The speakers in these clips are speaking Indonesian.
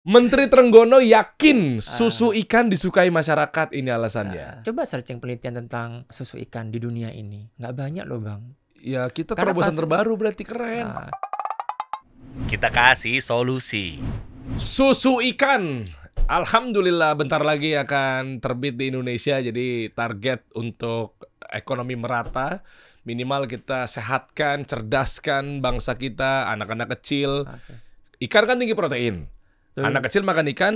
Menteri Trenggono yakin susu ikan disukai masyarakat, ini alasannya. Coba searching penelitian tentang susu ikan di dunia ini. Nggak banyak loh Bang. Ya kita Karena terobosan terbaru berarti keren. Kita kasih solusi. Susu ikan, alhamdulillah bentar lagi akan terbit di Indonesia. Jadi target untuk ekonomi merata, minimal kita sehatkan, cerdaskan bangsa kita, anak-anak kecil. Ikan kan tinggi protein. Anak kecil makan ikan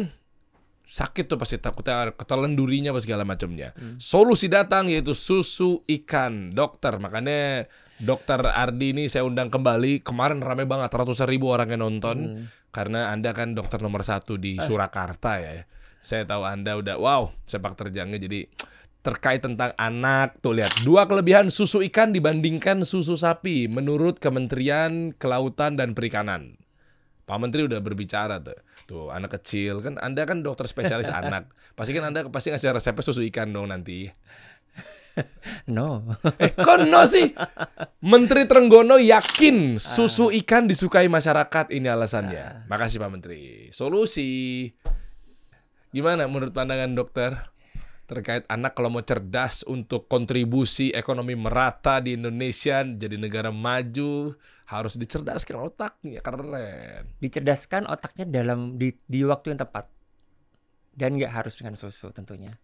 sakit tuh pasti, takutnya ketelan durinya apa segala macamnya. Solusi datang yaitu susu ikan, dokter. Makanya Dokter Ardi ini saya undang kembali. Kemarin ramai banget, ratusan ribu orang yang nonton. Karena Anda kan dokter nomor 1 di Surakarta ya. Saya tahu Anda udah wow sepak terjangnya. Jadi terkait tentang anak, tuh lihat 2 kelebihan susu ikan dibandingkan susu sapi menurut Kementerian Kelautan dan Perikanan. Pak Menteri udah berbicara tuh anak kecil kan, Anda kan dokter spesialis anak, pasti kan Anda pasti ngasih resepnya susu ikan dong nanti. No. Kok no sih? Menteri Trenggono yakin susu ikan disukai masyarakat, ini alasannya. Makasih Pak Menteri. Solusi. Gimana menurut pandangan dokter terkait anak kalau mau cerdas untuk kontribusi ekonomi merata di Indonesia jadi negara maju, harus dicerdaskan otaknya, keren. Dicerdaskan otaknya di waktu yang tepat. Dan nggak harus dengan susu tentunya.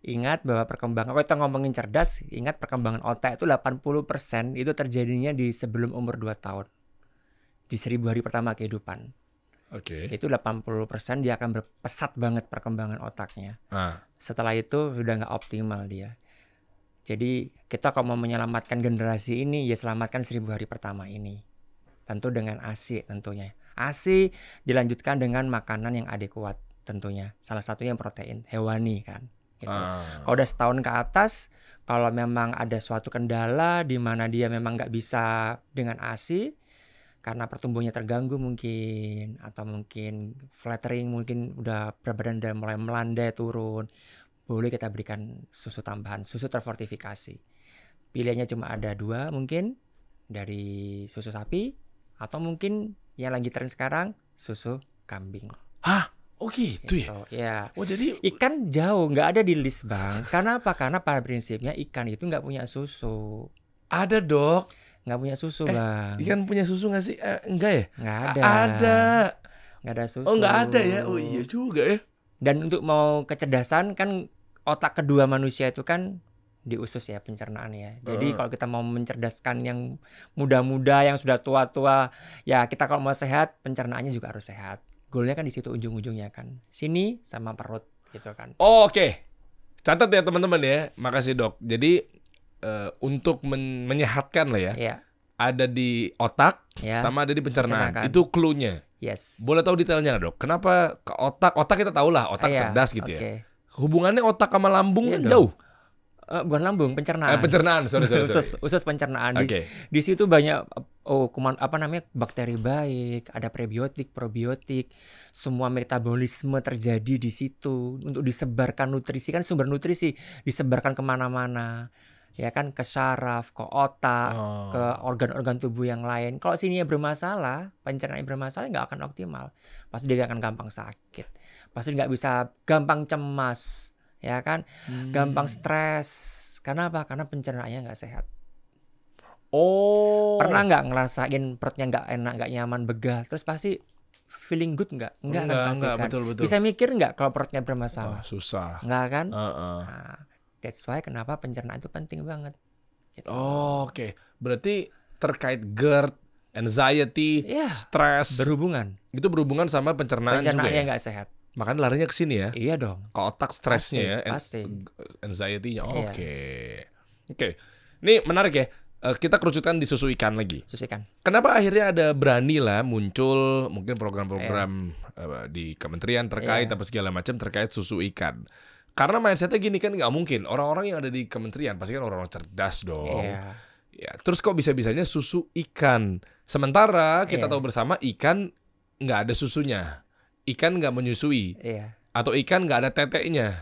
Ingat bahwa perkembangan, kalau kita ngomongin cerdas, ingat perkembangan otak itu 80% itu terjadinya di sebelum umur 2 tahun. Di 1000 hari pertama kehidupan. Oke. Itu 80% dia akan berpesat banget perkembangan otaknya. Setelah itu sudah nggak optimal dia. Jadi kita kalau mau menyelamatkan generasi ini, ya selamatkan 1000 hari pertama ini. Tentu dengan ASI tentunya. ASI dilanjutkan dengan makanan yang adekuat tentunya. Salah satunya protein hewani kan. Gitu. Kalau udah setahun ke atas, kalau memang ada suatu kendala di mana dia memang nggak bisa dengan ASI, karena pertumbuhannya terganggu mungkin, atau mungkin flattering, mungkin udah berat badan udah mulai melandai turun, boleh kita berikan susu tambahan, susu terfortifikasi. Pilihannya cuma ada 2 mungkin, dari susu sapi, atau mungkin yang lagi tren sekarang susu kambing. Hah? Oh gitu ya? Ya. Oh jadi Ikan jauh nggak ada di list Bang. Karena apa? Karena pada prinsipnya ikan itu nggak punya susu. ada dok. Nggak punya susu Bang. Ikan punya susu nggak sih? Enggak ya? Nggak ada. Ada. Nggak ada susu. Oh nggak ada ya? Oh iya juga ya. Dan untuk mau kecerdasan kan otak kedua manusia itu kan di usus ya, pencernaan ya. Jadi kalau kita mau mencerdaskan yang muda-muda, yang sudah tua-tua, ya kita kalau mau sehat, pencernaannya juga harus sehat. Goalnya kan di situ ujung-ujungnya kan. Sini sama perut gitu kan. Oke. Catat ya teman-teman ya. Makasih dok. Jadi untuk menyehatkan lah ya. Iya. Ada di otak sama ada di pencernaan. Itu clue-nya. Yes. Boleh tahu detailnya dok? Kenapa ke otak? Otak kita tahu lah, otak cerdas gitu ya. Hubungannya otak sama lambung kan jauh. Bukan lambung, pencernaan. Pencernaan, sorry. Usus pencernaan. Oke. Di situ banyak bakteri baik, ada prebiotik, probiotik, semua metabolisme terjadi di situ untuk disebarkan nutrisi, kan sumber nutrisi disebarkan kemana-mana, ya kan, ke saraf, ke otak, ke organ-organ tubuh yang lain. Kalau sininya bermasalah, pencernaannya bermasalah, nggak akan optimal. Pasti dia akan gampang sakit, pasti nggak bisa, gampang cemas, ya kan, gampang stres. Karena apa? Karena pencernaannya nggak sehat. Pernah nggak ngerasain perutnya nggak enak, nggak nyaman, begah, terus pasti feeling good nggak? Enggak, betul. Bisa mikir nggak kalau perutnya bermasalah? Susah. Nggak kan? Nah, that's why kenapa pencernaan itu penting banget. Gitu. Oke. Berarti terkait GERD, anxiety, stres, berhubungan. Itu berhubungan sama pencernaan juga ya? Pencernaannya nggak sehat. Makanya larinya ke sini ya? Iya dong. Ke otak stresnya ya? Pasti. Anxiety-nya. Iya. Oke. Ini menarik ya. Kita kerucutkan di susu ikan lagi. Susu ikan. Kenapa akhirnya ada berani lah muncul mungkin program-program di kementerian terkait apa segala macam terkait susu ikan? Karena mindsetnya gini kan, nggak mungkin orang-orang yang ada di kementerian pasti kan orang-orang cerdas dong. Ya, terus kok bisa-bisanya susu ikan? Sementara kita tahu bersama ikan nggak ada susunya, ikan nggak menyusui, atau ikan nggak ada teteknya.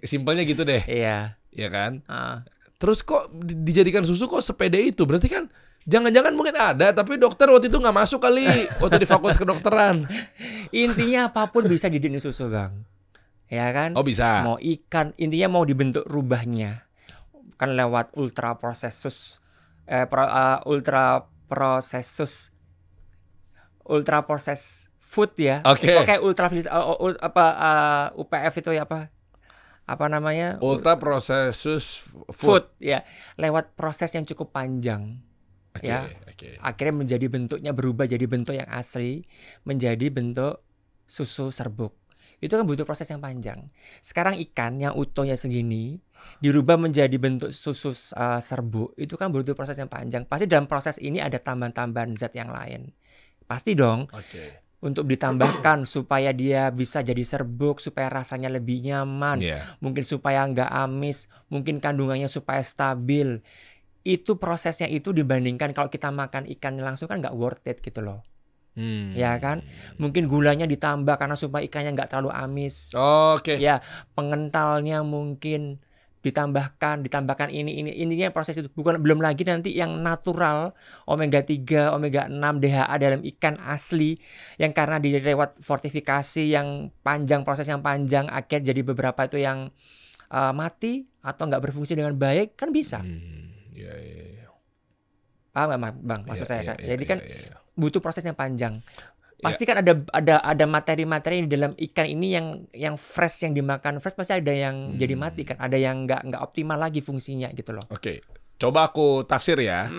Simpelnya gitu deh. Iya. Ya kan? Terus kok dijadikan susu kok sepede itu? Berarti kan jangan-jangan mungkin ada, tapi dokter waktu itu nggak masuk kali waktu di fakultas kedokteran. Intinya apapun bisa dijadiin susu, Bang. Ya kan? Oh bisa. Mau ikan, intinya mau dibentuk rubahnya. Kan lewat ultra processed food ya. Oke. Kayak UPF itu ya apa namanya? Ultra processed Food ya. Lewat proses yang cukup panjang. Oke. Akhirnya menjadi bentuknya berubah jadi bentuk yang asli, menjadi bentuk susu serbuk. Itu kan butuh proses yang panjang. Sekarang ikan yang utuhnya segini dirubah menjadi bentuk susu serbuk, itu kan butuh proses yang panjang. Pasti dalam proses ini ada tambahan-tambahan zat yang lain. Pasti dong. Untuk ditambahkan supaya dia bisa jadi serbuk, supaya rasanya lebih nyaman, mungkin supaya nggak amis, mungkin kandungannya supaya stabil. Itu prosesnya itu dibandingkan kalau kita makan ikan langsung kan nggak worth it gitu loh. Ya kan? Mungkin gulanya ditambah karena supaya ikannya nggak terlalu amis. Ya, pengentalnya mungkin ditambahkan ini intinya proses itu. Belum lagi nanti yang natural omega 3, omega 6, DHA dalam ikan asli yang karena dilewat fortifikasi yang panjang, proses yang panjang, akhirnya jadi beberapa itu yang mati atau nggak berfungsi dengan baik kan bisa. Paham nggak, Bang? Maksud saya kan. Jadi kan butuh proses yang panjang. Pasti kan ada materi-materi di dalam ikan ini yang fresh, yang dimakan fresh pasti ada yang jadi mati kan, ada yang nggak optimal lagi fungsinya gitu loh. Oke, coba aku tafsir ya.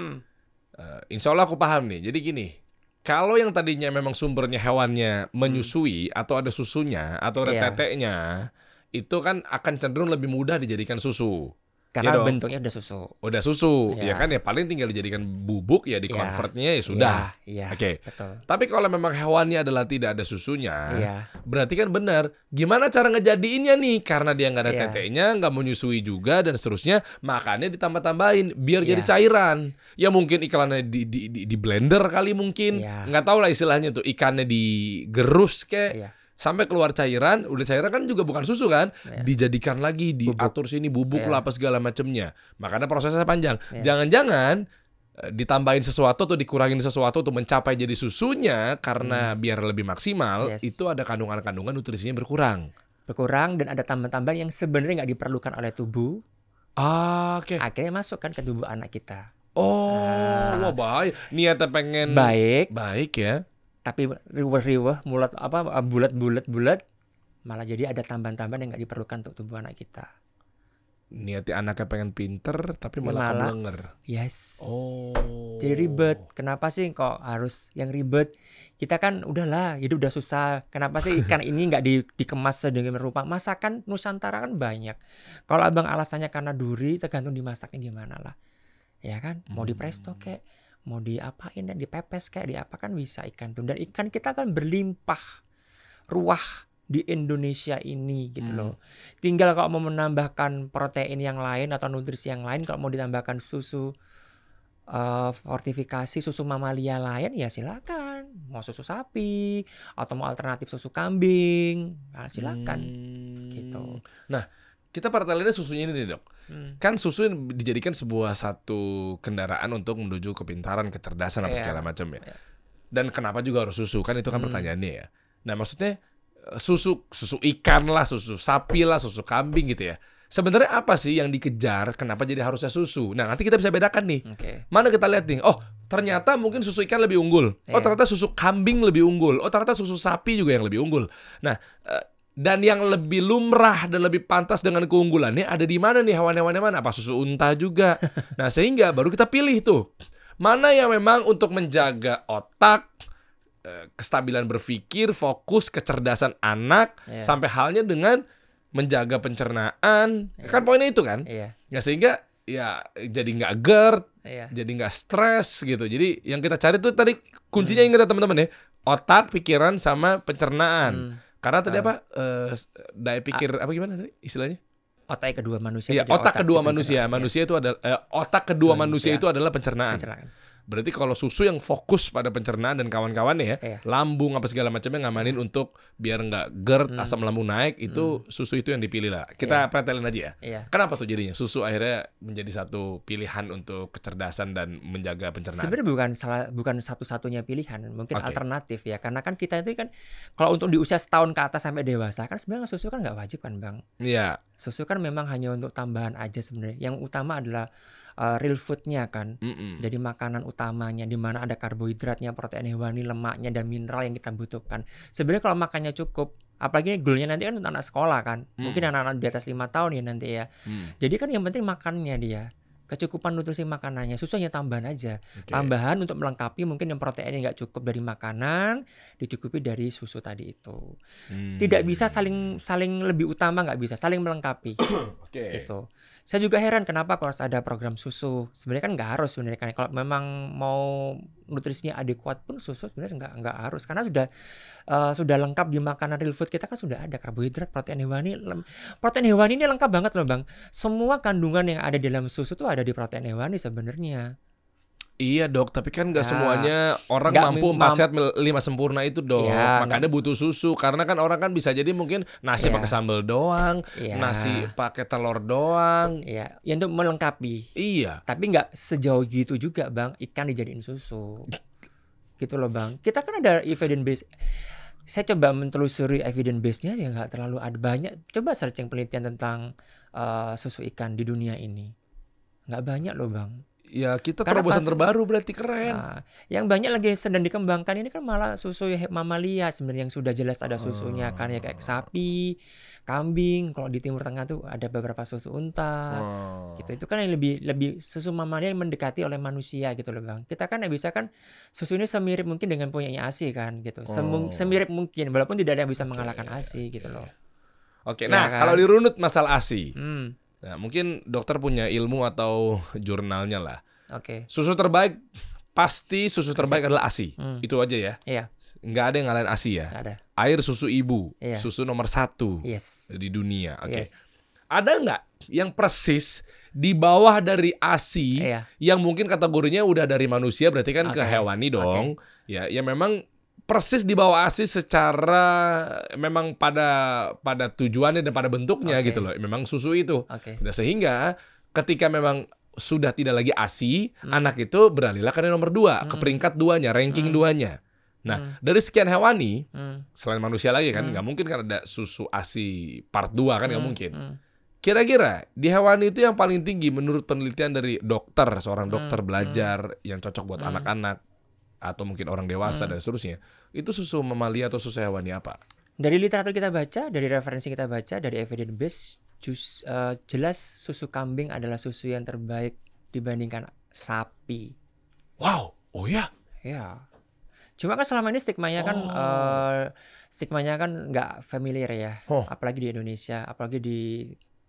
Insya Allah aku paham nih. Jadi gini, kalau yang tadinya memang sumbernya hewannya menyusui atau ada susunya atau ada teteknya, itu kan akan cenderung lebih mudah dijadikan susu. Karena bentuknya udah susu. Ya kan, ya paling tinggal dijadikan bubuk ya, di convertnya ya sudah. Oke. Betul. Tapi kalau memang hewannya adalah tidak ada susunya, berarti kan benar. Gimana cara ngejadiinnya nih? Karena dia nggak ada teteknya, nggak menyusui juga dan seterusnya, makanya ditambah-tambahin biar jadi cairan. Ya mungkin iklannya di blender kali mungkin, nggak tahu lah istilahnya tuh, ikannya digerus kayak. Sampai keluar cairan, udah cairan kan juga bukan susu kan, dijadikan lagi, diatur sini bubuk lah apa segala macamnya. Makanya prosesnya panjang. Jangan-jangan ditambahin sesuatu atau dikurangin sesuatu untuk mencapai jadi susunya karena biar lebih maksimal, itu ada kandungan-kandungan nutrisinya berkurang dan ada tambahan-tambahan yang sebenarnya nggak diperlukan oleh tubuh. Akhirnya masuk kan ke tubuh anak kita. Wah bahaya. Niatnya pengen baik ya. Tapi riweh-riweh, bulat, malah jadi ada tambahan-tambahan yang nggak diperlukan untuk tubuh anak kita. Niatnya anaknya pengen pinter, tapi malah kebelenger. Jadi ribet. Kenapa sih kok harus yang ribet? Kita kan udahlah, hidup udah susah. Kenapa sih ikan ini nggak dikemas sedemikian rupa? Masakan Nusantara kan banyak. Kalau abang alasannya karena duri, tergantung dimasaknya gimana lah. Ya kan? Mau di presto kek, mau diapain, dipepes kayak diapa kan bisa ikan tuh. Dan ikan kita kan berlimpah ruah di Indonesia ini gitu loh. Tinggal kalau mau menambahkan protein yang lain atau nutrisi yang lain, kalau mau ditambahkan susu fortifikasi, susu mamalia lain ya silakan. Mau susu sapi atau mau alternatif susu kambing, nah, silakan gitu. Nah, kita paralelnya susunya ini nih dok. Kan susu dijadikan sebuah satu kendaraan untuk menuju kepintaran, kecerdasan apa segala macam ya. Dan kenapa juga harus susu? Kan itu kan pertanyaannya ya. Nah maksudnya susu ikan lah, susu sapi lah, susu kambing gitu ya. Sebenarnya apa sih yang dikejar? Kenapa jadi harusnya susu? Nah nanti kita bisa bedakan nih. Mana kita lihat nih. Oh ternyata mungkin susu ikan lebih unggul. Oh ternyata susu kambing lebih unggul. Oh ternyata susu sapi juga yang lebih unggul. Nah dan yang lebih lumrah dan lebih pantas dengan keunggulannya ada di mana nih hewan-hewannya mana? Apa susu unta juga? Nah sehingga baru kita pilih tuh mana yang memang untuk menjaga otak, kestabilan berpikir, fokus, kecerdasan anak, sampai halnya dengan menjaga pencernaan. Kan poinnya itu kan? Ya sehingga ya jadi nggak GERD, jadi nggak stres gitu. Jadi yang kita cari tuh tadi kuncinya ingat ya teman-teman ya, otak, pikiran, sama pencernaan. Karena tadi apa daya pikir apa gimana tadi istilahnya? Otak kedua manusia. Iya, otak kedua manusia. Manusia itu adalah otak kedua manusia itu adalah pencernaan. Berarti kalau susu yang fokus pada pencernaan dan kawan-kawannya ya, lambung apa segala macamnya ngamanin untuk biar nggak GERD, asam lambung naik, itu susu itu yang dipilih lah. Kita pretelin aja ya. Kenapa tuh jadinya susu akhirnya menjadi satu pilihan untuk kecerdasan dan menjaga pencernaan? Sebenarnya bukan satu-satunya pilihan, mungkin alternatif ya. Karena kan kita itu kan kalau untuk di usia setahun ke atas sampai dewasa kan sebenarnya susu kan nggak wajib kan Bang. Iya. Susu kan memang hanya untuk tambahan aja sebenarnya. Yang utama adalah real foodnya kan. Jadi makanan utamanya di mana ada karbohidratnya, protein hewani, lemaknya dan mineral yang kita butuhkan. Sebenarnya kalau makannya cukup, apalagi goalnya nanti kan untuk anak sekolah kan. Mungkin anak-anak di atas 5 tahun ya nanti ya. Jadi kan yang penting makannya dia. Kecukupan nutrisi makanannya, susu hanya tambahan aja. Tambahan untuk melengkapi mungkin yang proteinnya nggak cukup dari makanan, dicukupi dari susu tadi itu. Tidak bisa saling lebih utama, nggak bisa, saling melengkapi. Itu. Saya juga heran kenapa kalau harus ada program susu. Sebenarnya kan nggak harus sebenarnya kan. Kalau memang mau nutrisinya adekuat pun susu sebenarnya nggak harus, karena sudah lengkap di makanan real food kita kan sudah ada karbohidrat, protein hewani. Protein hewani ini lengkap banget loh Bang. Semua kandungan yang ada di dalam susu tuh ada di protein hewani sebenarnya. Iya dok, tapi kan nggak semuanya orang mampu 4 sehat 5 sempurna itu dok. Makanya butuh susu, karena kan orang kan bisa jadi mungkin nasi pakai sambal doang, nasi pakai telur doang. Iya, ya untuk melengkapi. Iya. Tapi nggak sejauh gitu juga Bang, ikan dijadiin susu. Gitu loh Bang. Kita kan ada evidence base. Saya coba mentelusuri evidence base-nya ya nggak terlalu ada banyak. Coba searching penelitian tentang susu ikan di dunia ini. Nggak banyak loh Bang. Ya kita terobosan terbaru berarti keren. Nah, yang banyak lagi sedang dikembangkan ini kan malah susu mamalia sebenarnya yang sudah jelas ada susunya kan ya, kayak sapi, kambing. Kalau di Timur Tengah tuh ada beberapa susu unta. Gitu. Itu kan yang lebih susu mamalia yang mendekati oleh manusia gitu loh Bang. Kita kan bisa kan susu ini semirip mungkin dengan punyanya ASI kan gitu. Semirip mungkin walaupun tidak ada yang bisa mengalahkan ASI gitu loh. Nah kan? Kalau dirunut masalah ASI. Nah, mungkin dokter punya ilmu atau jurnalnya lah. Susu terbaik pasti susu terbaik adalah ASI. Itu aja ya. Iya. Nggak ada yang ngalahin ASI ya. Ada. Air susu ibu, susu nomor 1 di dunia. Ada nggak yang persis di bawah dari ASI yang mungkin kategorinya udah dari manusia berarti kan ke hewani dong. Ya memang persis di bawah ASI secara memang pada tujuannya dan pada bentuknya gitu loh. Memang susu itu. Nah, sehingga ketika memang sudah tidak lagi ASI, anak itu beralihlah ke nomor 2, ke peringkat 2-nya, ranking 2-nya. Nah, dari sekian hewani, selain manusia lagi kan, nggak mungkin kan ada susu ASI part 2 kan nggak mungkin. Kira-kira di hewani itu yang paling tinggi menurut penelitian dari dokter, seorang dokter belajar yang cocok buat anak-anak, atau mungkin orang dewasa dan seterusnya, itu susu mamalia atau susu hewani apa? Dari literatur kita baca, dari referensi kita baca, dari evidence base, jelas susu kambing adalah susu yang terbaik dibandingkan sapi. Wow, oh ya? Ya. Cuma kan selama ini stigmanya kan nggak familiar ya, apalagi di Indonesia, apalagi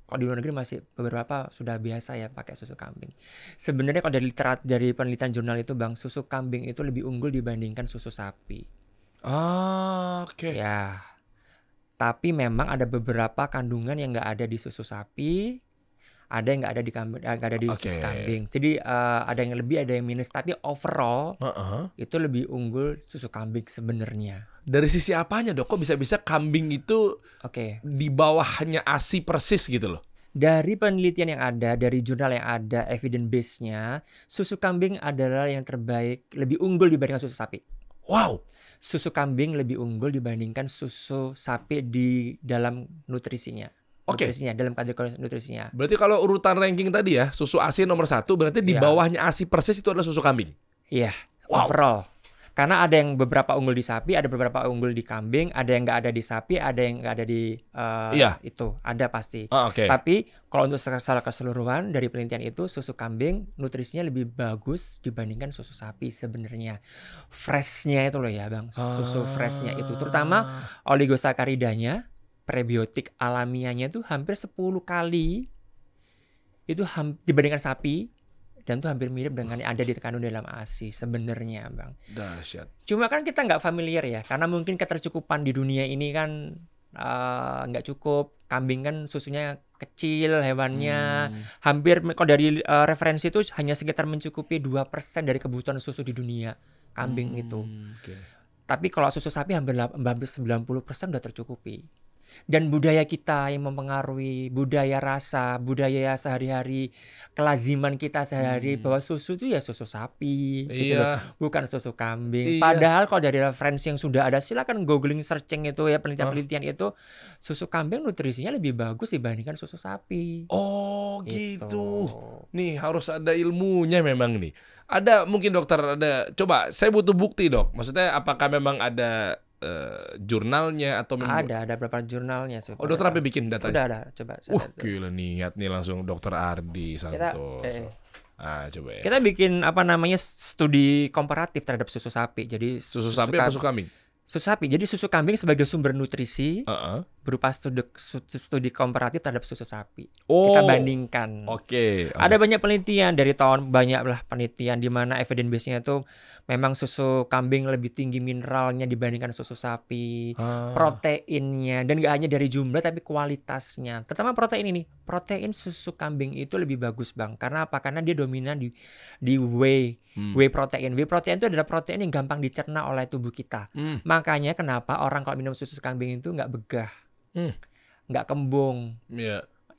kalau di luar negeri masih beberapa sudah biasa ya pakai susu kambing. Sebenarnya kalau dari penelitian jurnal itu Bang, susu kambing itu lebih unggul dibandingkan susu sapi. Ya. Tapi memang ada beberapa kandungan yang nggak ada di susu sapi, ada yang nggak ada di susu kambing. Jadi ada yang lebih, ada yang minus. Tapi overall itu lebih unggul susu kambing sebenarnya. Dari sisi apanya dok? Kok bisa-bisa kambing itu di bawahnya ASI persis gitu loh? Dari penelitian yang ada, dari jurnal yang ada, evidence base-nya, susu kambing adalah yang terbaik, lebih unggul dibandingkan susu sapi. Wow! Susu kambing lebih unggul dibandingkan susu sapi di dalam nutrisinya. Nutrisinya, dalam kategori nutrisinya. Berarti kalau urutan ranking tadi ya, susu ASI nomor 1, berarti di bawahnya ASI persis itu adalah susu kambing? Iya, overall. Karena ada yang beberapa unggul di sapi, ada beberapa unggul di kambing, ada yang nggak ada di sapi, ada yang nggak ada di itu, ada pasti. Tapi kalau untuk secara keseluruhan dari penelitian itu, susu kambing nutrisinya lebih bagus dibandingkan susu sapi sebenarnya. Freshnya itu loh ya Bang, susu freshnya itu, terutama oligosacharidanya, prebiotik alamiahnya itu hampir 10 kali itu dibandingkan sapi. Dan itu hampir mirip dengan yang ada di kandung dalam ASI sebenarnya Bang. Dahsyat. Cuma kan kita nggak familiar ya, karena mungkin ketercukupan di dunia ini kan nggak cukup. Kambing kan susunya kecil hewannya. Hampir kalau dari referensi itu hanya sekitar mencukupi 2% dari kebutuhan susu di dunia kambing itu. Tapi kalau susu sapi hampir 90% udah tercukupi. Dan budaya kita yang mempengaruhi, budaya rasa, budaya sehari-hari, kelaziman kita sehari-hari bahwa susu itu ya susu sapi gitu loh, bukan susu kambing. Padahal kalau dari referensi yang sudah ada, silakan googling, searching itu ya, penelitian-penelitian itu, susu kambing nutrisinya lebih bagus dibandingkan susu sapi. Oh gitu. Nih harus ada ilmunya memang nih. Ada mungkin dokter, coba saya butuh bukti dok. Maksudnya apakah memang ada jurnalnya atau ada beberapa jurnalnya. Oh, dokter apa bikin datanya? Udah ada, coba. Gila niat nih langsung Dokter Ardi Santoso. Coba ya. Kita bikin studi komparatif terhadap susu sapi. Jadi susu sapi atau susu kambing? Susu sapi. Jadi susu kambing sebagai sumber nutrisi berupa studi komparatif terhadap susu sapi. Kita bandingkan. Ada banyak penelitian dari banyaklah penelitian di mana evidence base-nya itu memang susu kambing lebih tinggi mineralnya dibandingkan susu sapi, proteinnya, dan gak hanya dari jumlah tapi kualitasnya. Terutama protein ini. Protein susu kambing itu lebih bagus bang. Karena apa? Karena dia dominan di whey protein. Whey protein itu adalah protein yang gampang dicerna oleh tubuh kita. Makanya kenapa orang kalau minum susu kambing itu nggak begah, nggak kembung,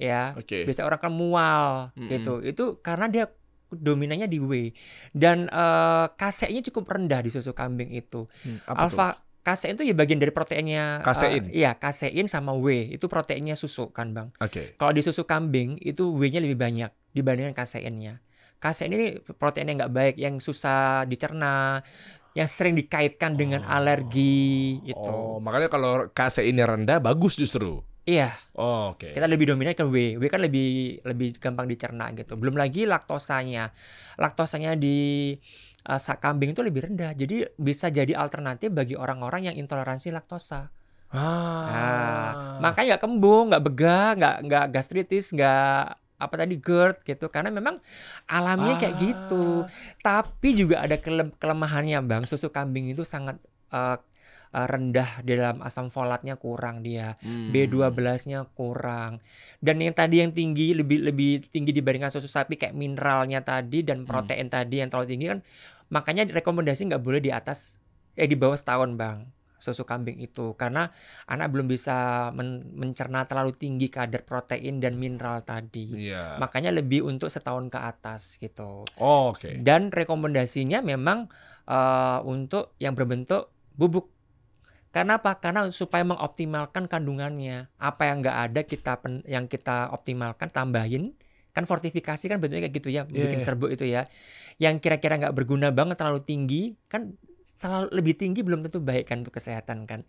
biasa orang kan mual gitu. Itu karena dia dominannya di whey dan kaseinnya cukup rendah di susu kambing itu. Kasein itu ya bagian dari proteinnya. Kasein. Kasein sama whey itu proteinnya susu kan bang. Kalau di susu kambing itu whey-nya lebih banyak dibandingkan kaseinnya. Kasein ini protein yang nggak baik, yang susah dicerna, yang sering dikaitkan dengan alergi itu. Makanya kalau kaseinnya rendah bagus justru. Iya. Kita lebih dominan ke whey. Whey kan lebih gampang dicerna gitu. Belum lagi laktosanya. Laktosanya di kambing itu lebih rendah. Jadi bisa jadi alternatif bagi orang-orang yang intoleransi laktosa. Makanya nggak kembung, nggak begah, nggak gastritis, nggak GERD gitu, karena memang alaminya kayak gitu. Tapi juga ada kelemahannya bang. Susu kambing itu sangat rendah di dalam asam folatnya, kurang dia, B12-nya kurang. Dan yang tadi yang tinggi lebih tinggi dibandingkan susu sapi kayak mineralnya tadi dan protein tadi yang terlalu tinggi kan, makanya rekomendasi nggak boleh di bawah setahun bang. Susu kambing itu karena anak belum bisa mencerna terlalu tinggi kadar protein dan mineral tadi. Makanya lebih untuk setahun ke atas gitu. Dan rekomendasinya memang untuk yang berbentuk bubuk. Karena apa? Karena supaya mengoptimalkan kandungannya. Apa yang nggak ada yang kita optimalkan, tambahin. Kan fortifikasi kan bentuknya kayak gitu ya, bikin serbuk itu ya. Yang kira-kira nggak berguna banget, terlalu tinggi kan. Selalu lebih tinggi belum tentu baik kan untuk kesehatan kan.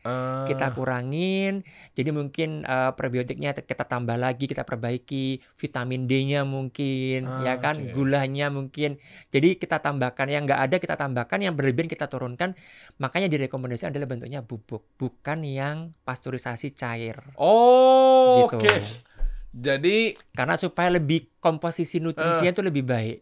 Kita kurangin, jadi mungkin probiotiknya kita tambah lagi, kita perbaiki, vitamin D-nya mungkin, ya kan, gulanya mungkin. Jadi kita tambahkan, yang nggak ada kita tambahkan, yang berlebihan kita turunkan. Makanya direkomendasikan adalah bentuknya bubuk, bukan yang pasteurisasi cair. Gitu. Jadi karena supaya lebih komposisi nutrisinya itu lebih baik.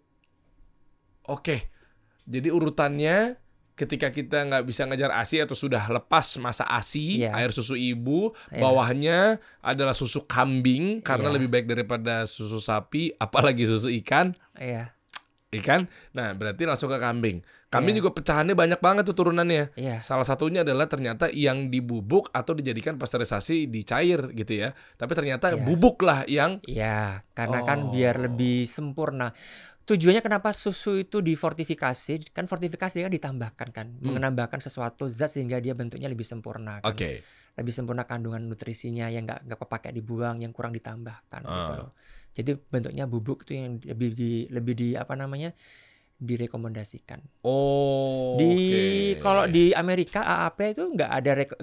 Jadi urutannya, ketika kita nggak bisa ngejar ASI atau sudah lepas masa ASI, air susu ibu, bawahnya adalah susu kambing karena lebih baik daripada susu sapi, apalagi susu ikan. Ikan, nah berarti langsung ke kambing. Kambing juga pecahannya banyak banget tuh turunannya. Salah satunya adalah ternyata yang dibubuk atau dijadikan pasteurisasi di cair gitu ya. Tapi ternyata bubuk lah yang. Karena kan biar lebih sempurna. Tujuannya kenapa susu itu difortifikasi? Kan fortifikasi kan ditambahkan kan, menambahkan sesuatu zat sehingga dia bentuknya lebih sempurna kan. Lebih sempurna kandungan nutrisinya yang nggak kepakai dibuang, yang kurang ditambahkan gitu loh. Jadi bentuknya bubuk itu yang lebih direkomendasikan. Kalau di Amerika AAP itu nggak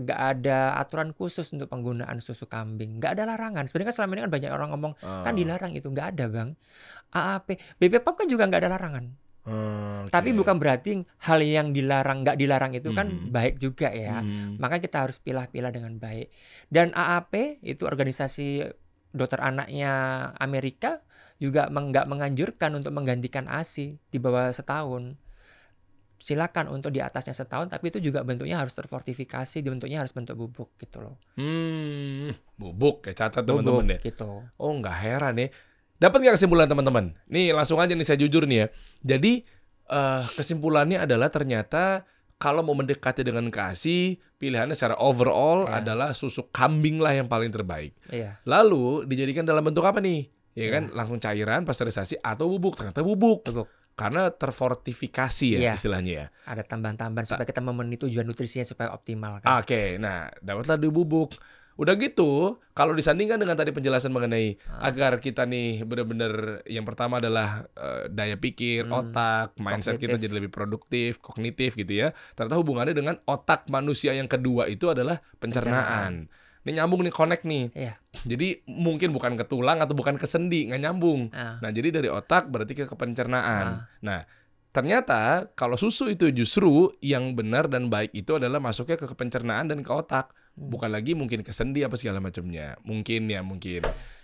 ada aturan khusus untuk penggunaan susu kambing, nggak ada larangan. Sebenarnya kan selama ini kan banyak orang ngomong kan dilarang, itu nggak ada bang. AAP, BPOM kan juga nggak ada larangan. Tapi bukan berarti hal yang nggak dilarang itu kan baik juga ya. Maka kita harus pilah-pilah dengan baik. Dan AAP itu organisasi dokter anaknya Amerika juga nggak menganjurkan untuk menggantikan ASI di bawah setahun. silakan untuk di atasnya setahun, tapi itu juga bentuknya harus terfortifikasi, bentuknya harus bentuk bubuk gitu loh. Bubuk, catat teman-teman ya. Gitu. Oh, nggak heran ya. Dapat nggak kesimpulan teman-teman? Nih langsung aja nih saya jujur nih ya. Jadi kesimpulannya adalah ternyata kalau mau mendekati dengan kasih, pilihannya secara overall adalah susu kambing lah yang paling terbaik. Lalu dijadikan dalam bentuk apa nih? Ya kan, langsung cairan, pasteurisasi atau bubuk. Ternyata bubuk. Karena terfortifikasi ya istilahnya ya. Ada tambahan-tambahan supaya kita memenuhi tujuan nutrisinya supaya optimal kan. Oke, nah dapatlah di bubuk. Udah gitu, kalau disandingkan dengan tadi penjelasan mengenai agar kita nih benar-benar yang pertama adalah daya pikir, otak, mindset kita jadi lebih produktif, kognitif gitu ya. Ternyata hubungannya dengan otak manusia yang kedua itu adalah pencernaan. Ini nyambung nih, connect nih. Jadi mungkin bukan ke tulang atau bukan ke sendi, nggak nyambung. Nah jadi dari otak berarti ke pencernaan. Nah ternyata kalau susu itu justru yang benar dan baik itu adalah masuknya ke pencernaan dan ke otak. Bukan lagi mungkin ke sendi apa segala macamnya. Mungkin.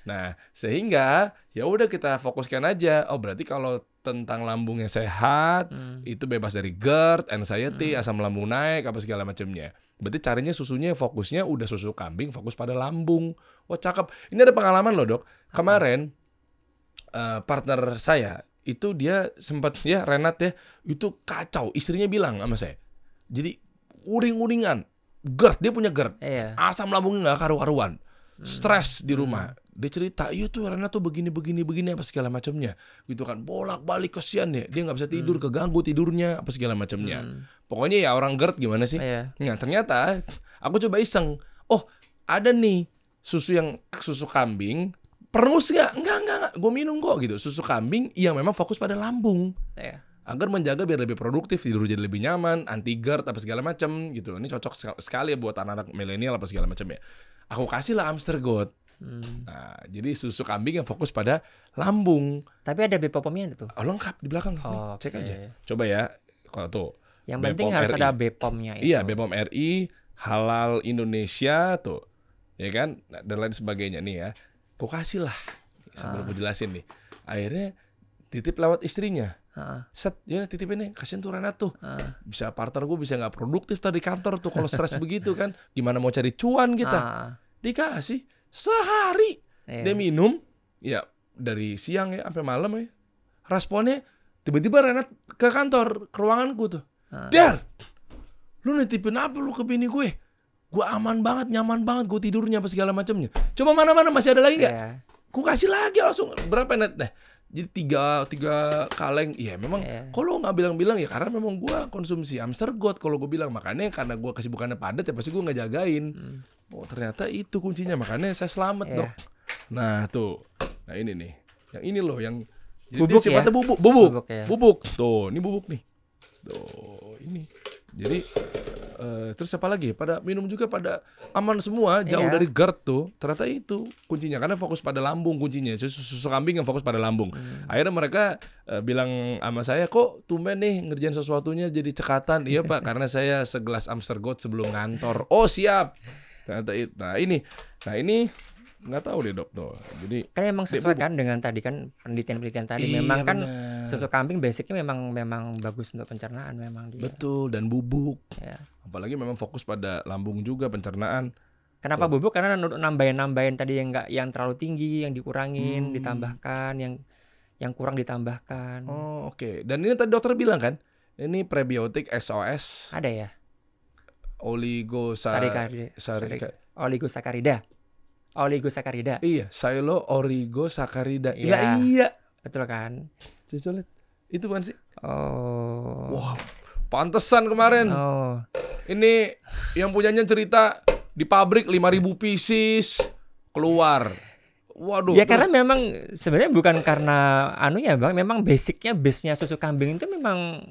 Nah sehingga ya udah kita fokuskan aja. Oh berarti kalau tentang lambungnya sehat, itu bebas dari GERD, anxiety, asam lambung naik apa segala macamnya. Berarti carinya susunya fokusnya udah susu kambing, fokus pada lambung. Wah cakep. Ini ada pengalaman loh dok. Kemarin partner saya itu dia sempat ya Renat ya itu kacau. Istrinya bilang sama saya. Jadi uring-uringan. GERD, dia punya GERD. Asam lambungnya nggak karu-karuan. Stres di rumah. Dia cerita, iya tuh Renat tuh begini apa segala macamnya. Gitu kan, bolak-balik kesian ya. Dia nggak bisa tidur, keganggu tidurnya apa segala macamnya. Pokoknya ya orang GERD gimana sih? Nah ternyata aku coba iseng. Oh ada nih susu kambing. Perengus nggak? Enggak. Gue minum kok gitu. Susu kambing yang memang fokus pada lambung. Agar menjaga biar lebih produktif, tidur jadi lebih nyaman, anti GERD apa segala macam gitu. Ini cocok sekali ya buat anak-anak milenial apa segala macam ya. Aku kasih lah Amstergold. Nah, jadi susu kambing yang fokus pada lambung. Tapi ada BPOM-nya tuh. Oh, lengkap di belakang. Cek aja. Coba ya. Kalau tuh. Yang penting harus ada BPOM-nya itu. Iya, BPOM RI, Halal Indonesia tuh. Ya kan? Dan lain sebagainya nih ya. Aku kasih lah. Sambil aku jelasin nih. Akhirnya titip lewat istrinya. Set, ya titipin nih, kasihan tuh Renat tuh. Bisa partner gue bisa nggak produktif tadi kantor tuh kalau stres begitu kan. Gimana mau cari cuan kita? Dikasih sehari. Dia minum, ya dari siang ya sampai malam ya. Responnya tiba-tiba Renat ke kantor, ke ruanganku tuh. Der, lu nitipin apa lu ke bini gue? Gue aman banget, nyaman banget, gue tidurnya apa segala macamnya. Coba mana-mana masih ada lagi nggak? Gue kasih lagi langsung berapa net deh. Jadi tiga kaleng. Iya memang kalau nggak bilang-bilang ya karena memang gue konsumsi Amstergold kalau gue bilang. Makanya karena gue kesibukannya padat ya pasti gue nggak jagain. Oh ternyata itu kuncinya. Makanya saya selamat dok. Nah tuh. Nah ini nih. Yang ini loh yang bubuk dia sifatnya bubuk. Tuh ini bubuk nih. Tuh ini. Jadi terus apa lagi? Pada minum juga pada aman semua, jauh dari GERD tuh. Ternyata itu kuncinya karena fokus pada lambung kuncinya. Susu kambing yang fokus pada lambung. Akhirnya mereka bilang sama saya, kok tumben nih ngerjain sesuatunya jadi cekatan. Iya Pak, karena saya segelas Amstergold sebelum ngantor. Oh siap. Ternyata itu. Nah ini nggak tahu deh dok tuh. Jadi kan memang sesuai kan dengan tadi kan penelitian tadi. Memang kan susu kambing basicnya memang bagus untuk pencernaan memang dia. Betul, dan bubuk. Apalagi memang fokus pada lambung juga pencernaan. Kenapa bubuk? Karena nambahin tadi yang terlalu tinggi, yang dikurangin, ditambahkan, yang kurang ditambahkan. Oh oke. Dan ini tadi dokter bilang kan, ini prebiotik SOS. Ada ya. Oligosakarida. Iya, Silo oligosakarida. Iya. Betul kan? Coba lihat. Itu bukan sih? Oh. Wow. Pantesan kemarin. Ini yang punyanya cerita di pabrik 5.000 pieces keluar. Waduh. Ya karena memang sebenarnya bukan karena Bang, memang base-nya susu kambing itu memang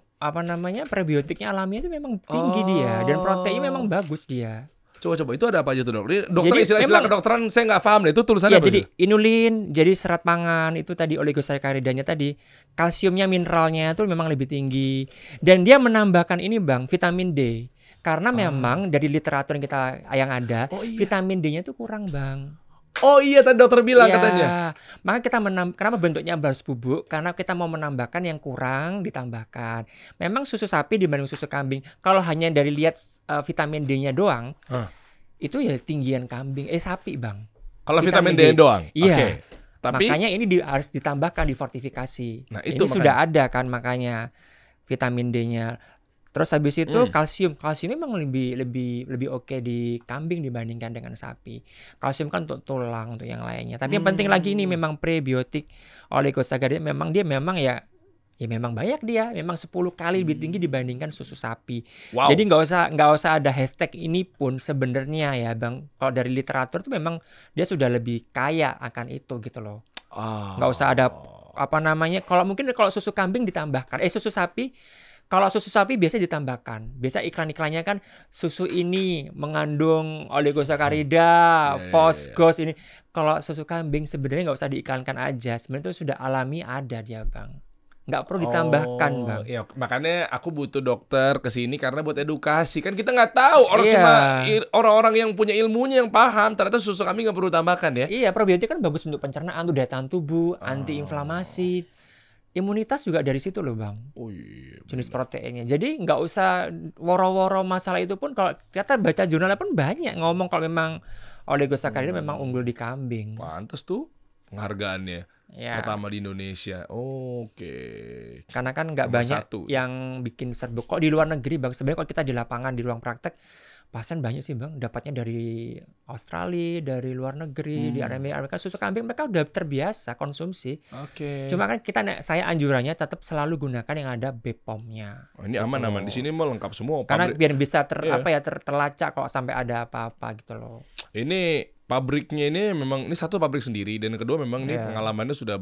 prebiotiknya alami itu memang tinggi dia dan proteinnya memang bagus dia. Coba itu ada apa aja tuh dok? Dokter istilah kedokteran saya nggak paham deh. Itu tulisannya apa? Jadi inulin, jadi serat pangan itu tadi oligosacharidanya tadi, kalsiumnya mineralnya itu memang lebih tinggi dan dia menambahkan ini Bang, vitamin D. Karena memang dari literatur yang ada, vitamin D-nya itu kurang Bang. Oh iya, tadi dokter bilang Iya, katanya. maka kita kenapa bentuknya beras bubuk? Karena kita mau menambahkan yang kurang ditambahkan. Memang susu sapi dibanding susu kambing, kalau hanya dari lihat vitamin D-nya doang, itu ya tinggian sapi, Bang. Kalau vitamin D doang. Iya. Okay. Tapi makanya ini harus ditambahkan, difortifikasi. Nah, ini sudah ada kan makanya vitamin D-nya. Terus habis itu kalsium memang lebih oke di kambing dibandingkan dengan sapi. Kalsium kan untuk tulang, untuk yang lainnya. Tapi yang penting lagi ini memang prebiotik oligosacharidnya memang memang banyak dia, memang 10 kali lebih tinggi dibandingkan susu sapi. Wow. Jadi nggak usah ada hashtag ini pun sebenarnya ya, Bang. Kalau dari literatur itu memang dia sudah lebih kaya akan itu gitu loh. Nggak usah ada kalau susu kambing ditambahkan, susu sapi. Kalau susu sapi biasanya ditambahkan. Biasa iklan-iklannya kan susu ini mengandung oligosakarida, fosgos ini. Kalau susu kambing sebenarnya nggak usah diiklankan aja. Sebenarnya itu sudah alami ada dia, Bang. Nggak perlu ditambahkan, Bang. Iya, makanya aku butuh dokter kesini karena buat edukasi. Kan kita nggak tahu orang-orang yang punya ilmunya yang paham. Ternyata susu kambing nggak perlu tambahkan ya. Iya, probiotik kan bagus untuk pencernaan, untuk daya tahan tubuh, antiinflamasi. Imunitas juga dari situ loh, Bang. Oh iya. Jenis proteinnya. Jadi nggak usah woro-woro masalah itu pun. Kalau kita baca jurnalnya pun banyak ngomong kalau memang oligosakarida memang unggul di kambing. Pantes tuh penghargaannya pertama di Indonesia. Oke. Karena kan nggak banyak yang bikin serbuk. Kok di luar negeri, Bang? Sebenarnya kalau kita di lapangan, di ruang praktek, pasien banyak sih, Bang, dapatnya dari Australia, dari luar negeri, di Amerika. Susu kambing mereka udah terbiasa konsumsi. Oke. Cuma kan saya anjurannya tetap selalu gunakan yang ada BPOM-nya. Oh, ini aman. Di sini mah lengkap semua. Karena biar bisa terlacak kalau sampai ada apa-apa gitu loh. Ini pabriknya ini memang, ini satu pabrik sendiri, dan kedua memang ini pengalamannya sudah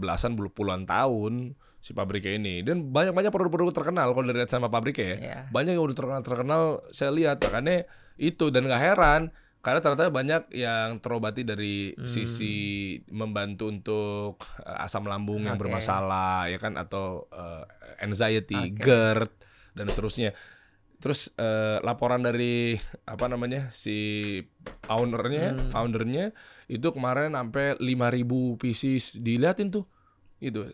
puluhan tahun si pabriknya ini, dan banyak produk-produk terkenal kalau dilihat sama pabriknya ya. Banyak yang udah terkenal saya lihat, makanya itu, dan nggak heran karena ternyata banyak yang terobati dari sisi membantu untuk asam lambung yang bermasalah ya kan, atau anxiety, GERD dan seterusnya. Terus laporan dari si foundernya itu kemarin sampai 5.000 pieces diliatin tuh itu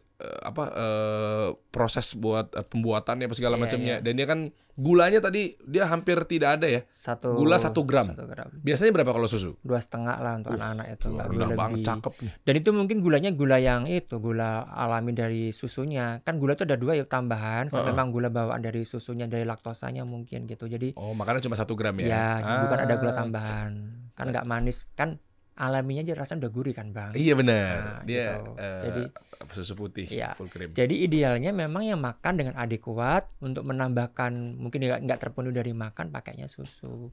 proses buat pembuatannya apa segala macamnya. Dan dia kan gulanya tadi dia hampir tidak ada ya. Gula 1 gram. Biasanya berapa kalau susu? 2,5 lah untuk anak-anak itu. Rendah banget, cakep nih. Dan itu mungkin gulanya gula yang gula alami dari susunya. Kan gula itu ada 2 ya tambahan. Memang gula bawaan dari susunya, dari laktosanya mungkin gitu. Jadi makanya cuma 1 gram ya? Ya, bukan ada gula tambahan. Kan nggak manis kan. Alaminya aja rasanya udah gurih kan, Bang. Iya benar. Dia gitu. Jadi susu putih full cream. Jadi idealnya memang yang makan dengan adekuat, untuk menambahkan mungkin nggak terpenuhi dari makan, pakainya susu.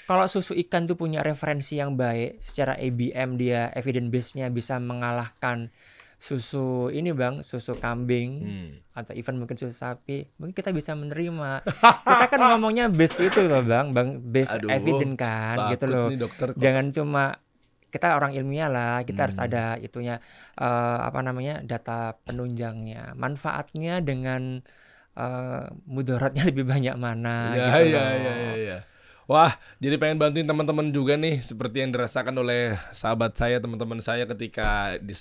Kalau susu ikan tuh punya referensi yang baik secara ABM, dia evidence base-nya bisa mengalahkan susu ini, Bang, susu kambing atau even mungkin susu sapi, mungkin kita bisa menerima. Kita kan ngomongnya base itu loh, Bang, base evidence kan, gitu loh. Jangan cuma kita orang ilmiah lah, kita harus ada itunya data penunjangnya, manfaatnya dengan mudaratnya lebih banyak mana. Iya. Wah, jadi pengen bantuin teman-teman juga nih, seperti yang dirasakan oleh sahabat saya, teman-teman saya ketika di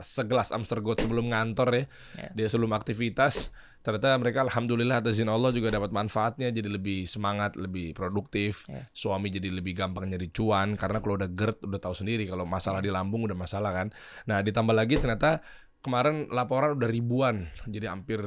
segelas Amstergold sebelum ngantor ya. Dia sebelum aktivitas. Ternyata mereka alhamdulillah atas izin Allah juga dapat manfaatnya, jadi lebih semangat, lebih produktif. Suami jadi lebih gampang nyari cuan, karena kalau udah GERD udah tahu sendiri kalau masalah di lambung udah masalah kan. Nah, ditambah lagi ternyata kemarin laporan udah ribuan. Jadi hampir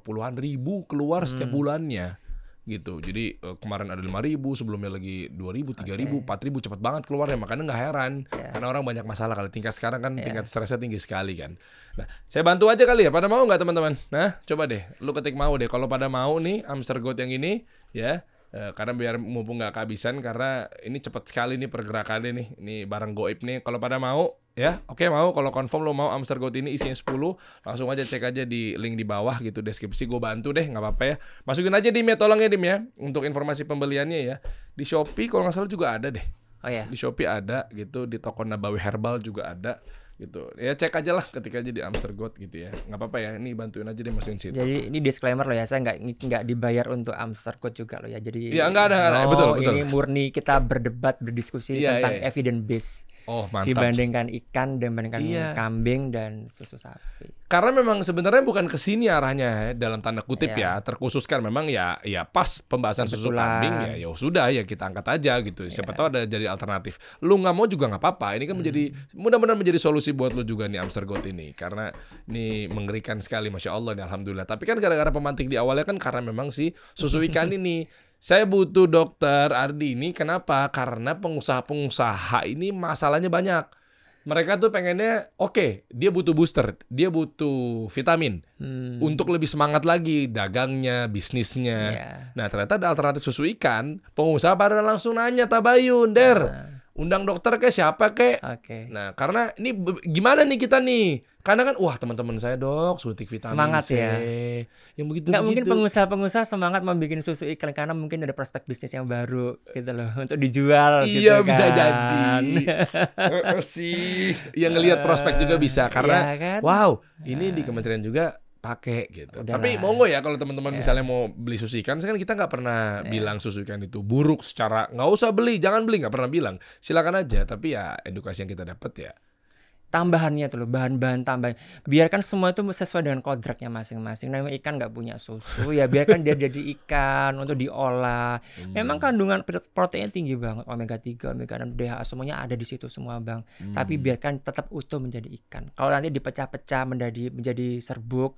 puluhan ribu keluar setiap bulannya. Gitu. Jadi kemarin ada 5.000, sebelumnya lagi 2.000, 3.000, 4.000, cepat banget keluarnya. Makanya nggak heran, karena orang banyak masalah. Kalau tingkat sekarang kan tingkat stresnya tinggi sekali kan. Nah, saya bantu aja kali ya. Pada mau nggak teman-teman? Nah, coba deh, lu ketik mau deh. Kalau pada mau nih Amstergold yang ini, ya. Karena biar mumpung nggak kehabisan, karena ini cepat sekali nih pergerakannya nih. Ini barang goib nih. Kalau pada mau, ya, oke mau. Kalau confirm lo mau Amstergold ini isinya 10, langsung aja cek aja di link di bawah gitu, deskripsi. Gue bantu deh, nggak apa-apa ya. Masukin aja Dim ya, tolong ya Dim ya, untuk informasi pembeliannya ya. Di Shopee kalau nggak salah juga ada deh. Oh ya. Di Shopee ada gitu, di toko Nabawi Herbal juga ada. gitu. Ya cek aja lah ketika jadi Amstergold gitu ya. Nggak apa-apa ya, ini bantuin aja deh masukin situ. Jadi ini disclaimer loh ya, saya nggak dibayar untuk Amstergold juga loh ya. Jadi ya nggak ada, betul. Ini murni kita berdebat, berdiskusi tentang evidence base. Oh mantap. Dibandingkan ikan, dibandingkan kambing dan susu sapi. Karena memang sebenarnya bukan ke sini arahnya dalam tanda kutip ya, terkhususkan memang ya pas pembahasan susu kambing ya sudah ya kita angkat aja gitu. Siapa tahu ada jadi alternatif. Lu nggak mau juga nggak apa-apa. Ini kan menjadi mudah-mudahan menjadi solusi buat lu juga nih Amstergold ini, karena ini mengerikan sekali, masya Allah nih, alhamdulillah. Tapi kan gara-gara pemantik di awalnya kan karena memang si susu ikan ini. Saya butuh dokter Ardi ini kenapa? Karena pengusaha-pengusaha ini masalahnya banyak. Mereka tuh pengennya dia butuh booster, dia butuh vitamin untuk lebih semangat lagi dagangnya, bisnisnya. Nah ternyata ada alternatif susu ikan, pengusaha pada langsung nanya tabayun, undang dokter ke siapa ke? Nah karena ini gimana nih kita nih? Karena kan teman-teman saya dok suntik vitamin semangat C, ya. Yang begitu. Nggak mungkin pengusaha-pengusaha semangat mau bikin susu ikan karena mungkin ada prospek bisnis yang baru gitu loh untuk dijual. Iya gitu bisa kan. jadi. Sih. Yang ngelihat prospek juga bisa karena kan? ini di kementerian juga pakai gitu. Udahlah. Tapi monggo ya kalau teman-teman misalnya mau beli susu ikan, kan kita nggak pernah bilang susu ikan itu buruk secara nggak usah beli, jangan beli, nggak pernah bilang. Silakan aja. Tapi ya edukasi yang kita dapat ya. Tambahannya tuh loh, bahan-bahan tambahan. Biarkan semua itu sesuai dengan kodratnya masing-masing. Namanya ikan nggak punya susu, ya biarkan dia jadi ikan untuk diolah. Memang kandungan proteinnya tinggi banget, omega 3, omega 6, DHA semuanya ada di situ semua bang. Tapi biarkan tetap utuh menjadi ikan. Kalau nanti dipecah-pecah menjadi serbuk,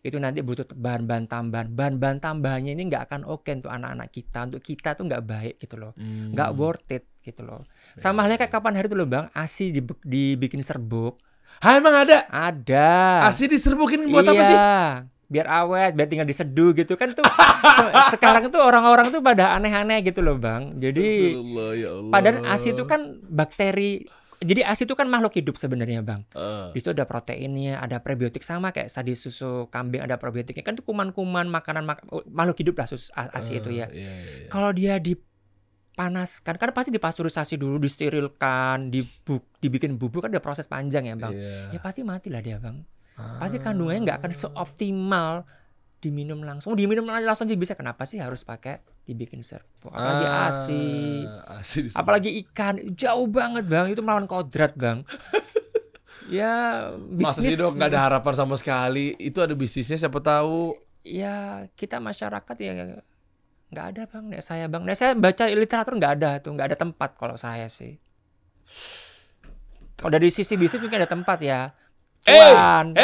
itu nanti butuh bahan-bahan tambahan. Bahan-bahan tambahannya ini nggak akan oke untuk anak-anak kita. Untuk kita tuh nggak baik gitu loh, nggak worth it gitu loh. Sama halnya kayak kapan hari itu loh bang, ASI dibikin serbuk. Emang ada? Ada. ASI diserbukin buat apa sih? Biar awet, biar tinggal diseduh gitu kan tuh. Sekarang tuh orang-orang tuh pada aneh-aneh gitu loh bang. Jadi ya Allah. padahal ASI itu kan bakteri. Jadi ASI itu kan makhluk hidup sebenarnya bang. Di situ ada proteinnya, ada prebiotik, sama kayak tadi susu kambing ada probiotiknya. Kan itu kuman-kuman makanan makhluk hidup lah ASI itu ya. Kalau dia dipanaskan, kan pasti dipasteurisasi dulu, disterilkan, dibikin bubuk, kan ada proses panjang ya bang. Ya pasti matilah dia bang. Pasti kandungannya nggak akan seoptimal diminum langsung. Diminum langsung aja bisa. Kenapa sih harus pakai dibikin serbuk? Apalagi ASI apalagi ikan, jauh banget bang. Itu melawan kodrat bang. Ya bisnis. Masa sih dok nggak ada harapan sama sekali? Itu ada bisnisnya siapa tahu. Ya kita masyarakat ya nggak ada bang. Saya baca literatur nggak ada tuh, nggak ada tempat kalau saya sih. Kalau dari sisi bisnis mungkin ada tempat ya. Cuan.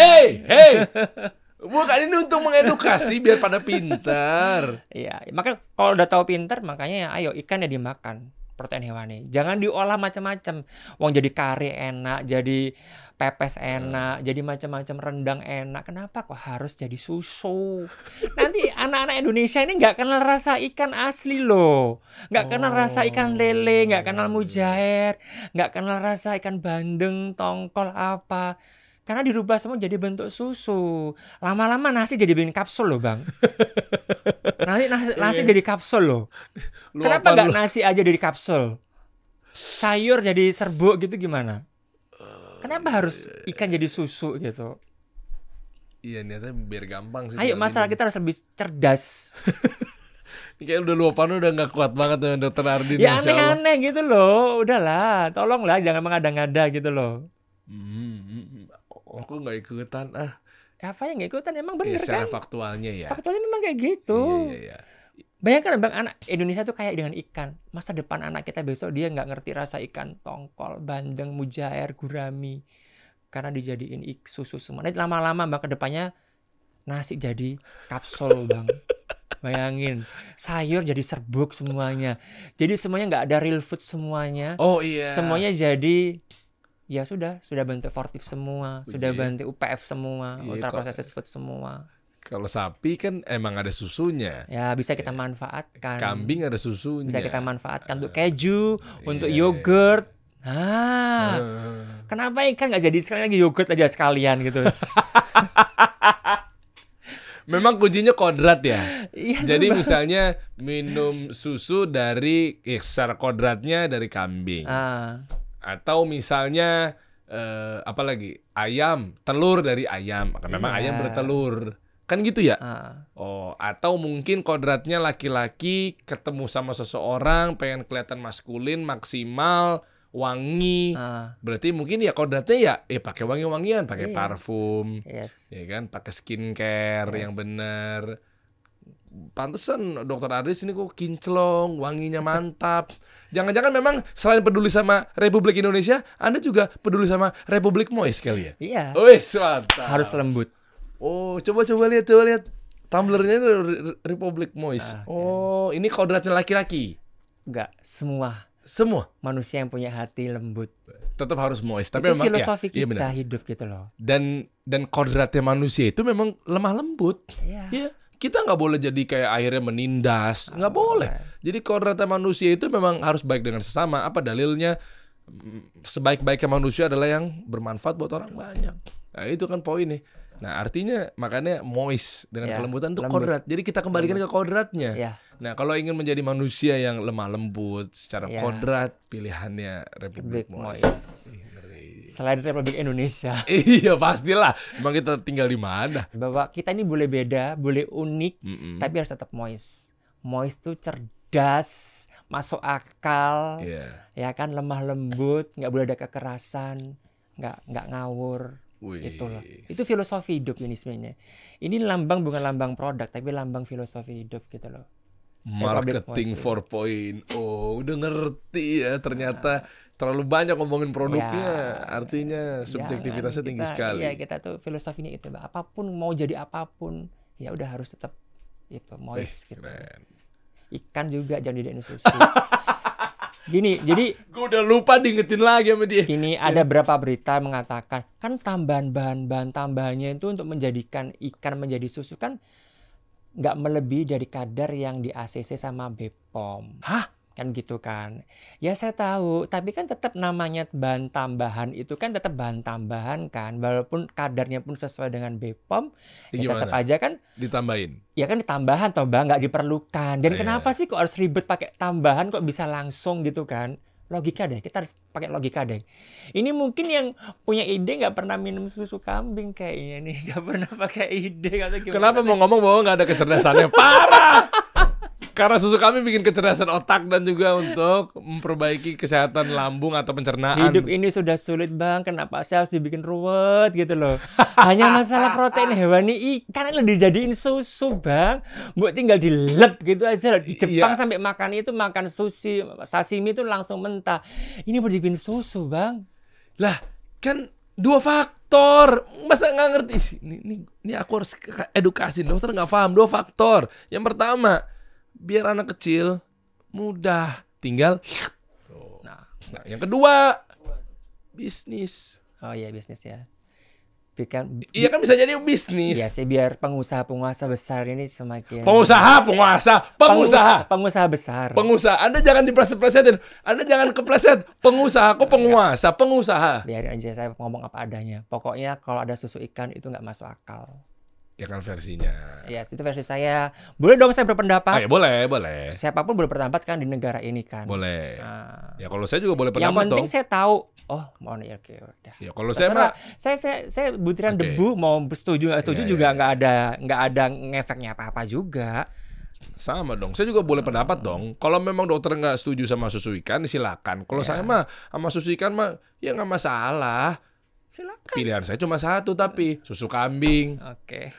Bukan, ini untuk mengedukasi biar pada pintar. Iya, makanya kalau udah tahu pintar, makanya ayo ikan ya dimakan, protein hewani. Jangan diolah macam-macam. Wong jadi kari enak, jadi pepes enak, jadi macam-macam rendang enak. Kenapa kok harus jadi susu? Nanti anak-anak Indonesia ini nggak kenal rasa ikan asli loh, nggak kenal rasa ikan lele, nggak kenal mujair, nggak kenal rasa ikan bandeng, tongkol apa. Karena dirubah semua jadi bentuk susu. Lama-lama nasi jadi bikin kapsul loh bang. Nanti nasi jadi kapsul loh. Kenapa nggak nasi aja jadi kapsul? Sayur jadi serbuk gitu gimana? Kenapa harus ikan jadi susu gitu? Iya niatnya biar gampang sih. Ayo masyarakat kita harus lebih cerdas. Kayak udah luapan udah nggak kuat banget dengan dokter Ardin. Ya aneh-aneh gitu loh. Udahlah, tolonglah jangan mengada-ngada gitu loh. Aku nggak ikutan Apa yang nggak ikutan, emang bener kan? Faktualnya ya. Faktualnya memang kayak gitu. Iya. Bayangkan bang, anak Indonesia tuh kayak dengan ikan. Masa depan anak kita besok dia nggak ngerti rasa ikan tongkol, bandeng, mujair, gurami, karena dijadiin susu semua. Nanti lama-lama bang kedepannya nasi jadi kapsul bang. Bayangin, sayur jadi serbuk semuanya. Jadi semuanya nggak ada real food semuanya. Oh iya. Semuanya jadi ya sudah bentuk fortif semua, sudah bentuk UPF semua, ultra processed food semua. Kalau sapi kan emang ada susunya. Ya bisa kita manfaatkan. Kambing ada susunya. Bisa kita manfaatkan untuk keju, untuk yogurt. Kenapa ikan nggak jadi sekalian lagi yogurt aja sekalian gitu? Memang kuncinya kodrat ya. Iya, jadi misalnya minum susu dari secara kodratnya dari kambing. Atau misalnya apalagi ayam, telur dari ayam. Memang Iya. ayam bertelur. Kan gitu ya? Ah, Oh, atau mungkin kodratnya laki-laki ketemu sama seseorang pengen kelihatan maskulin, maksimal, wangi. ah, Berarti mungkin ya kodratnya ya pakai wangi-wangian, pakai Iya. parfum, yes. ya kan, pakai skincare Yes. yang bener. Pantesan Dokter Adris ini kok kinclong, wanginya mantap. Jangan-jangan memang selain peduli sama Republik Indonesia, Anda juga peduli sama Republik Moist kali ya? Iya. Wis, mantap. Harus lembut. Oh, coba lihat. Tumblernya itu Republik Moist. Oh, ini kodratnya laki-laki. Enggak, semua Semua manusia yang punya hati lembut. tetap harus moist. Tapi Itu memang filosofi iya kita benar. hidup gitu loh. Dan kodratnya manusia itu memang lemah lembut. Iya. Iya, kita nggak boleh jadi kayak akhirnya menindas, nggak boleh. Jadi kodratnya manusia itu memang harus baik dengan sesama. Apa dalilnya? Sebaik-baiknya manusia adalah yang bermanfaat buat orang banyak. Nah, itu kan poinnya. Nah, artinya makanya moist dengan Ya, kelembutan itu lembut. kodrat. Jadi kita kembalikan ke kodratnya. Ya. Nah, kalau ingin menjadi manusia yang lemah lembut secara Ya. kodrat, pilihannya Republik Republik Moist. Moist. Ih, ngeri. Selain Republik Indonesia, Iya, pastilah. Emang kita tinggal di mana? bahwa kita ini boleh beda, boleh unik, Mm-mm. tapi harus tetap moist. Moist tuh cerdas, masuk akal, Iya. ya kan, lemah lembut, nggak boleh ada kekerasan, nggak ngawur. Wih. Itulah. Itu filosofi hidup ini sebenarnya. Ini lambang bukan lambang produk, tapi lambang filosofi hidup gitu loh. Marketing Republik 4.0. Oh, udah ngerti ya. Ternyata terlalu banyak ngomongin produknya. Ya. Artinya subjektivitasnya Jangan tinggi kita- sekali. Iya, kita tuh filosofinya itu, Mbak. Apapun mau jadi apapun, ya udah harus tetap itu moist gitu. Keren. Ikan juga jangan dijadiin susu. Gini, jadi Gue udah lupa diingetin lagi sama dia. gini ada beberapa berita mengatakan kan tambahan bahan tambahannya itu untuk menjadikan ikan menjadi susu kan nggak melebihi dari kadar yang di ACC sama BPOM. Hah? Kan gitu kan. Ya saya tahu, tapi kan tetap namanya bahan tambahan itu kan tetap bahan tambahan kan. Walaupun kadarnya pun sesuai dengan BPOM, ya tetap Gimana? aja kan Ditambahin. ya kan tambahan toh Bang, nggak diperlukan. Dan Iya. kenapa sih kok harus ribet pakai tambahan kok bisa langsung gitu kan? Logika deh, kita harus pakai logika deh. Ini mungkin yang punya ide nggak pernah minum susu kambing kayaknya nih, nggak pernah pakai ide. Kenapa mau ngomong bahwa nggak ada kecerdasannya? Parah! Karena susu kami bikin kecerdasan otak dan juga untuk memperbaiki kesehatan lambung atau pencernaan. Hidup ini sudah sulit Bang, kenapa sih harus dibikin ruwet gitu loh. Hanya masalah protein hewani ikan ini dijadiin susu Bang. Buat tinggal dilep gitu aja. Di Jepang Iya. sampai makan itu makan sushi, sashimi itu langsung mentah. Ini mau dibikin susu Bang. Lah, kan dua faktor. Masa nggak ngerti? Ini aku harus edukasi. Dokter nggak paham. Dua faktor. Yang pertama, biar anak kecil mudah tinggal. Tuh. Nah, yang kedua, bisnis. Oh iya bisnis ya. Bikin Iya kan bisa jadi bisnis. Iya sih biar pengusaha-pengusaha besar ini semakin Pengusaha. pengusaha besar. Pengusaha. Anda jangan dipleset-plesetin. Anda jangan kepleset. Pengusaha. Kok penguasa? Pengusaha. Biarin aja saya ngomong apa adanya. Pokoknya kalau ada susu ikan itu nggak masuk akal. Ya kan versinya. Ya, itu versi saya. Boleh dong saya berpendapat. Ya boleh. Siapapun boleh berpendapat kan di negara ini kan. Boleh. Nah, Ya kalau saya juga boleh yang pendapat penting dong. saya tahu. Oh, mau nih oke udah. Ya kalau saya Terserah. mah Saya butiran Oke. debu mau setuju nggak setuju Iya, juga iya. nggak ada ngefeknya apa-apa juga. sama dong. Saya juga boleh pendapat dong. Kalau memang dokter nggak setuju sama susu ikan, silakan. Kalau Ya. saya mah sama susu ikan mah ya nggak masalah. Silakan. Pilihan saya cuma satu tapi susu kambing. Oke.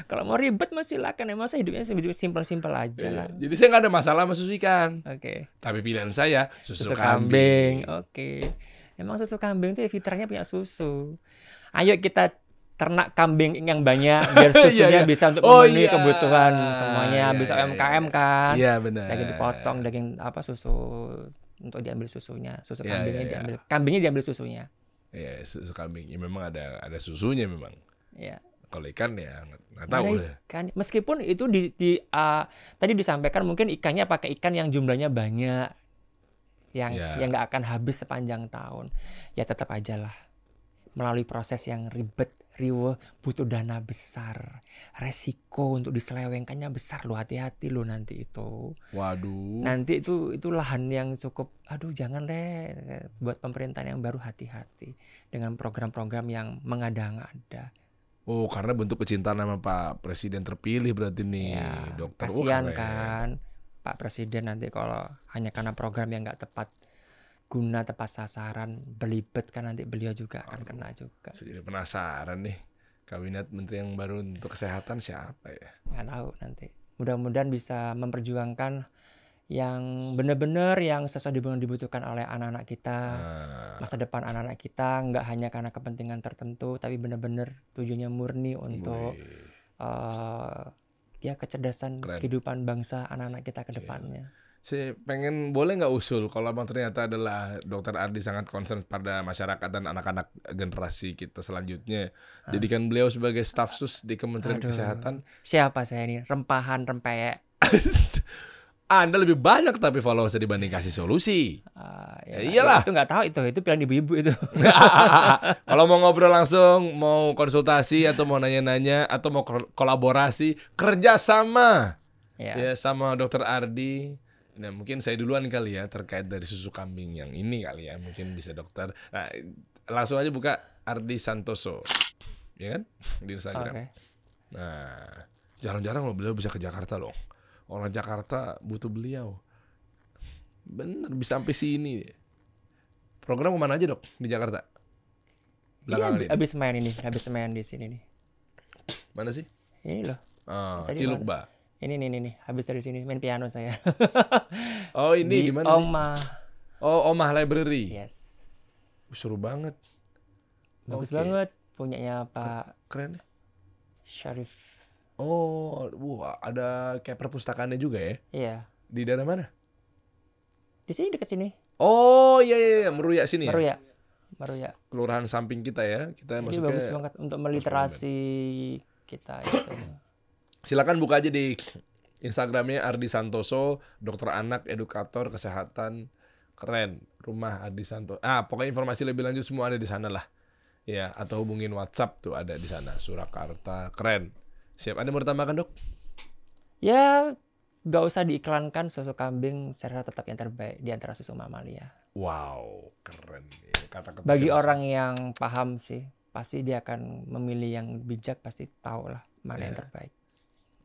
Kalau mau ribet mah silakan. Emang saya hidupnya simpel-simpel aja lah. Jadi saya nggak ada masalah sama susu ikan. Oke. Tapi pilihan saya susu, Susu kambing. kambing. Oke. Emang susu kambing tuh ya fitrahnya punya susu. Ayo kita ternak kambing yang banyak biar susunya Iya. bisa untuk Oh, memenuhi iya. kebutuhan semuanya, Iya, bisa iya, UMKM kan. Iya benar. Daging dipotong, daging apa susu untuk diambil susunya, susu Iya, kambingnya iya, iya. diambil, kambingnya diambil susunya. Iya susu kambing. Ya memang ada susunya memang. Ya. Kalau ikan ya nggak Ada tahu deh. ikan. Meskipun itu tadi disampaikan mungkin ikannya pakai ikan yang jumlahnya banyak, yang Ya. yang nggak akan habis sepanjang tahun. Ya tetap aja lah. melalui proses yang ribet, riweh, butuh dana besar, resiko untuk diselewengkannya besar lo, hati-hati lo nanti itu. Waduh. Nanti itu lahan yang cukup, aduh jangan deh, buat pemerintahan yang baru hati-hati dengan program-program yang mengada-ngada. Oh, karena bentuk kecintaan sama Pak Presiden terpilih berarti nih, Ya, dokter. kasihan kan Pak Presiden nanti kalau hanya karena program yang nggak tepat guna, tepat sasaran, belibet kan nanti beliau juga akan kena juga. Jadi penasaran nih, kabinet menteri yang baru untuk kesehatan siapa ya? Nggak tahu nanti. Mudah-mudahan bisa memperjuangkan yang benar-benar yang sesuai dibutuhkan oleh anak-anak kita, masa depan anak-anak kita, nggak hanya karena kepentingan tertentu, tapi benar-benar tujuannya murni untuk ya kecerdasan kehidupan bangsa anak-anak kita ke depannya. Saya pengen, boleh nggak usul kalau abang ternyata adalah Dokter Ardi sangat concern pada masyarakat dan anak-anak generasi kita selanjutnya, jadikan beliau sebagai staf sus di Kementerian Kesehatan. Siapa saya ini? Rempahan, rempeyek. Anda lebih banyak tapi followersnya dibanding kasih solusi. Ya, iyalah. Itu nggak tahu itu pilihan ibu-ibu itu. Kalau mau ngobrol langsung, mau konsultasi atau mau nanya-nanya atau mau kolaborasi, kerjasama ya sama Dokter Ardi. Nah, mungkin saya duluan kali ya terkait dari susu kambing yang ini kali ya, mungkin bisa dokter. Nah, langsung aja buka Ardi Santoso, ya kan, di Instagram. Okay. Nah, jarang-jarang loh beliau bisa ke Jakarta loh. Orang Jakarta butuh beliau. Bener, bisa sampai sini. Program kemana aja dok di Jakarta? Belakangan ini. Habis main di sini nih. Mana sih? Ini loh. Cilukba. Ini nih, habis dari sini main piano saya. Oh ini di mana sih? Omah. Oh, Omah Library. Yes. Seru banget. Bagus banget, punyanya Pak Keren. Syarif. Oh, ada kayak perpustakaannya juga ya? Iya. Di daerah mana? Di sini, dekat sini. Oh iya, Meruya sini ya? Meruya. Kelurahan samping kita ya. Kita ini bagus banget untuk meliterasi kita itu. Silakan buka aja di Instagramnya Ardi Santoso, dokter anak, edukator, kesehatan, keren. Rumah Ardi Santoso. Pokoknya informasi lebih lanjut semua ada di sana lah. Ya, atau hubungin WhatsApp tuh ada di sana. Surakarta, keren. Siap. Ada mau ditambahkan dok? Ya, gak usah diiklankan, susu kambing saya rasa tetap yang terbaik di antara susu mamalia. Wow, keren. Kata-kata bagi orang yang paham sih, pasti dia akan memilih yang bijak, pasti tahu lah mana yang terbaik.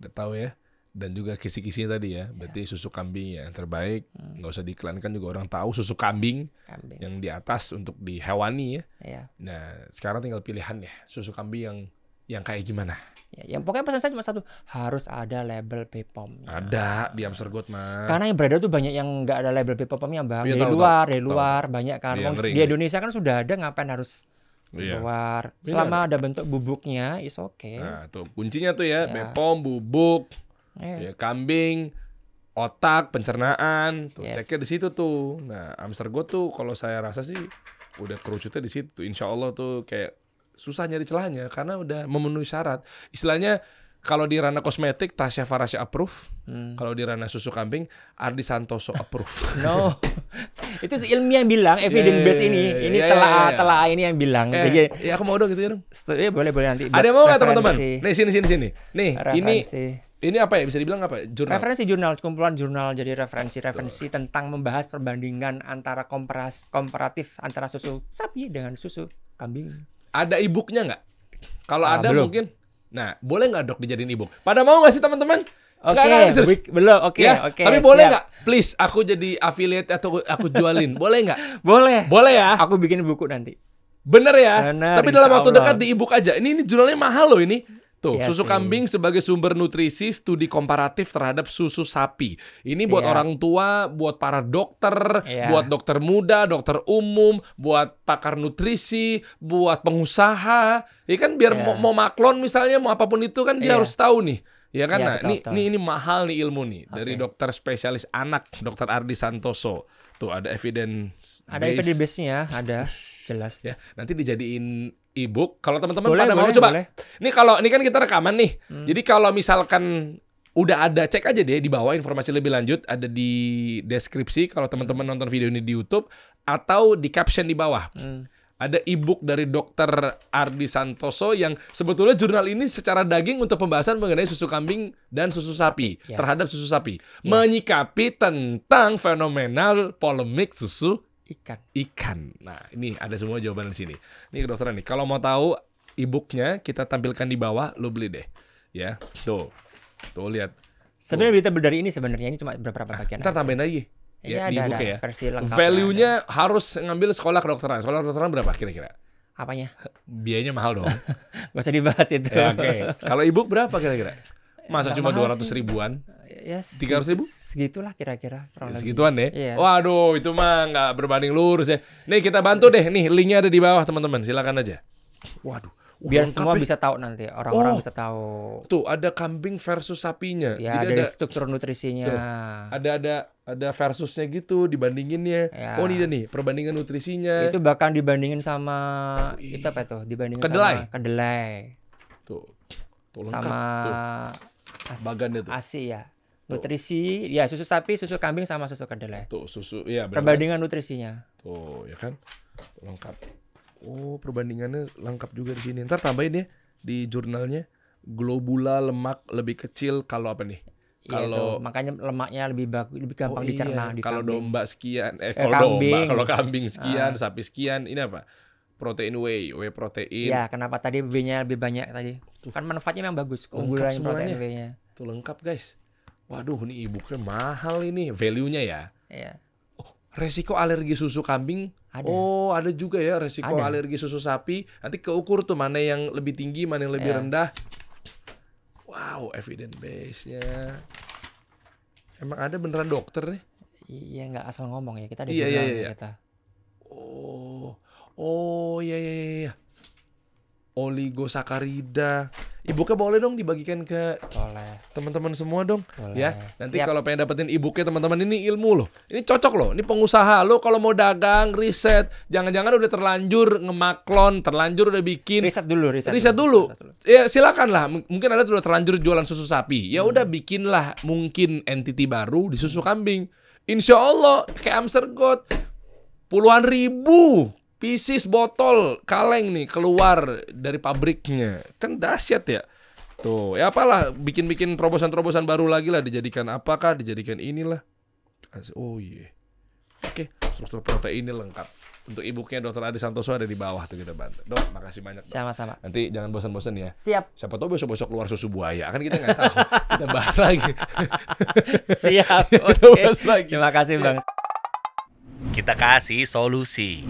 Udah tahu ya. Dan juga kisi-kisinya tadi ya. Berarti susu kambing yang terbaik. Nggak usah diiklankan juga orang tahu susu kambing. Yang di atas untuk di hewani ya. Nah sekarang tinggal pilihan ya. Susu kambing yang kayak gimana. Yang pokoknya pesan saya cuma satu. Harus ada label BPOM. Ada di Amsergot mah. Karena yang beredar tuh banyak yang nggak ada label BPOM-nya bang. Ya, dari luar banyak kan. Di Indonesia kan sudah ada, ngapain harus keluar. Selama ada bentuk bubuknya, is okay. Nah, tuh kuncinya tuh ya, BPOM, bubuk, kambing, otak, pencernaan, tuh ceknya di situ tuh. Nah, Amsergot tuh kalau saya rasa sih udah kerucutnya di situ. Insya Allah tuh kayak susah nyari celahnya karena udah memenuhi syarat. Istilahnya kalau di ranah kosmetik Tasya Farasya approve. Kalau di ranah susu kambing Ardi Santoso approve. No. Itu ilmiah yang bilang, evidence base ini. Ini telah ini yang bilang. Ya aku mau dong gitu ya dong. Boleh nanti. Ada mau nggak teman-teman? Nih sini. Nih ini apa ya, bisa dibilang apa? Jurnal. Referensi jurnal, kumpulan jurnal. Jadi referensi tentang membahas perbandingan antara komparatif antara susu sapi dengan susu kambing. Ada e-booknya nggak? Kalau ada belum. Mungkin. Nah, boleh nggak dok dijadiin e-book? Pada mau nggak sih teman-teman? Belum. Oke. Tapi boleh nggak? Please, aku jadi affiliate atau aku jualin, boleh nggak? Boleh ya. Aku bikin buku nanti. Bener ya. Tapi dalam waktu dekat di e-book aja. Ini jurnalnya mahal loh ini. Tuh, susu kambing sebagai sumber nutrisi, studi komparatif terhadap susu sapi. Ini buat orang tua, buat para dokter, buat dokter muda, dokter umum, buat pakar nutrisi, buat pengusaha. Ya kan biar mau maklon misalnya, mau apapun itu kan dia harus tahu nih. Ya kan? Nah, ini mahal nih ilmu nih dari dokter spesialis anak, Dokter Ardi Santoso. Tuh ada evidence base-nya, ada jelas. Ya, nanti dijadiin e-book. Kalau teman-teman pada mau coba. Ini kan kita rekaman nih. Jadi kalau misalkan udah ada, cek aja deh di bawah informasi lebih lanjut ada di deskripsi kalau teman-teman nonton video ini di YouTube atau di caption di bawah. ada e-book dari Dr. Ardi Santoso yang sebetulnya jurnal ini secara daging untuk pembahasan mengenai susu kambing dan susu sapi, terhadap susu sapi. Menyikapi tentang fenomenal polemik susu ikan. Nah, ini ada semua jawaban di sini. Ini kedokteran nih. Kalau mau tahu e-booknya kita tampilkan di bawah, lo beli deh. Ya, tuh lihat. Sebenarnya berita dari ini sebenarnya ini cuma beberapa bagian. Ntar tambahin lagi. Ya, di ada e-book ya. versi lengkapnya. Value-nya harus ngambil sekolah kedokteran. Sekolah kedokteran berapa kira-kira? Apanya? Biayanya mahal dong. Gak usah dibahas itu. Ya, oke. Kalau e-book berapa kira-kira? Masa cuma 200 ribuan? Ya, 300 ribu? Segitulah kira-kira. Segituan deh. Iya. Waduh, itu mah nggak berbanding lurus ya. Nih kita bantu deh. Nih linknya ada di bawah teman-teman. Silakan aja. Waduh. Biar semua bisa tahu nanti. Orang-orang bisa tahu. Tuh ada kambing versus sapinya. Ya, jadi dari struktur nutrisinya. Tuh, ada versusnya gitu dibandinginnya. Ya. Oh ini dia nih perbandingan nutrisinya. Itu bahkan dibandingin sama itu apa itu? Dibandingin sama kedelai. Tuh lengkap. Sama bagannya tuh. ASI ya. Nutrisi ya susu sapi, susu kambing sama susu kedelai. Tuh susu ya. Perbandingan nutrisinya. Tuh ya kan lengkap. Oh perbandingannya lengkap juga di sini. Ntar tambahin ya di jurnalnya globula lemak lebih kecil kalau apa nih? Kalau makanya lemaknya lebih gampang dicerna di kalau kambing. Domba sekian, kalau kambing sekian, sapi sekian, ini apa? Protein whey protein. Ya, kenapa tadi W-nya lebih banyak tadi? Kan manfaatnya memang bagus, keunggulan protein W-nya. Tuh lengkap guys. Waduh, ini e-booknya mahal ini, value-nya ya. Iya. Oh, resiko alergi susu kambing. Ada. Oh, ada juga ya resiko alergi susu sapi. Nanti keukur tuh mana yang lebih tinggi, mana yang lebih rendah. Wow, evidence base-nya. Emang ada beneran dokter nih? Iya, nggak asal ngomong ya. Kita ada jurnalnya kita. Oh, iya. Oligosakarida. E-booknya boleh dong dibagikan ke teman-teman semua dong. Boleh. Ya. Nanti kalau pengen dapetin e-booknya teman-teman, ini ilmu loh. Ini cocok loh. Ini pengusaha lo kalau mau dagang, riset, jangan-jangan udah terlanjur ngemaklon, terlanjur udah bikin. Riset dulu. Ya silakan lah. Mungkin ada udah terlanjur jualan susu sapi. Ya udah bikinlah mungkin entity baru di susu kambing. Insya Allah kayak Amstergot puluhan ribu pieces botol kaleng nih keluar dari pabriknya. Kan dahsyat ya. Tuh, ya apalah bikin-bikin terobosan-terobosan baru lagi lah, dijadikan apakah, dijadikan inilah. Oh iya. Oke, struktur proteinnya lengkap. Untuk e-booknya Dr. Ardi Santoso ada di bawah tuh kita bantu. Dok, makasih banyak dok. Sama-sama. Nanti jangan bosan-bosan ya. Siap. Siapa tahu besok-besok keluar susu buaya. Kan kita nggak tahu. Kita bahas lagi. Siap. Oke. Terima kasih Bang. Kita kasih solusi.